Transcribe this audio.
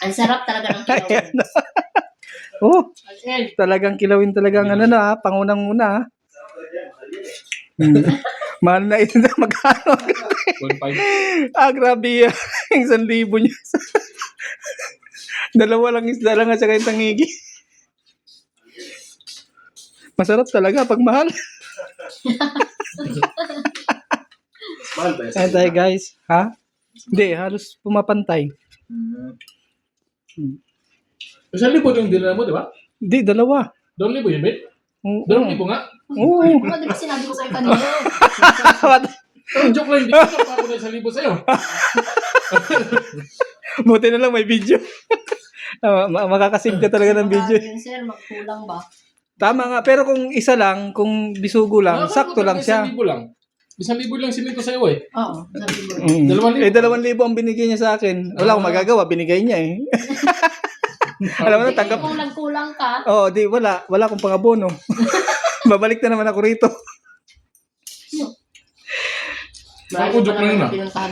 Ang sarap talaga ng kilawin. Oh, Alin? talagang kilawin talagang ano na, pangunang muna. Mahal na ito na magkano. 1.5. Grabe yan. Yung 1,000 niya. Dalawa lang isda lang at saka yung tangigi. Masarap talaga pag mahal. Mahal ba yan? Ayan tayo guys. Ha? Hindi, halos pumapantay. 1,000 yung dinala mo, di ba? Hindi, dalawa. 2,000 yun, babe? Oo. 2,000 nga? Oo. Di ba sinabi ko sa'yo kanina? Oh, joke lang, hindi ko pa ako ng 1,000 sa'yo. Buti na lang may video. Makakasave ka talaga ng video. Yun, sir, magkulang ba? Tama nga, pero kung isa lang, kung bisugo lang, sakto lang siya. 1,000 lang. 1,000 lang sinil ko sa'yo eh. Oo, sabi ko. 2,000. Eh, 2,000 ang binigay niya sa akin. Wala akong magagawa, binigay niya eh. Alam mo na, tanggap. Kung nagkulang ka, Oo, di, wala akong pangabono. Babalik na naman ako rito. Ako, joke lang yun ah. pinuntahan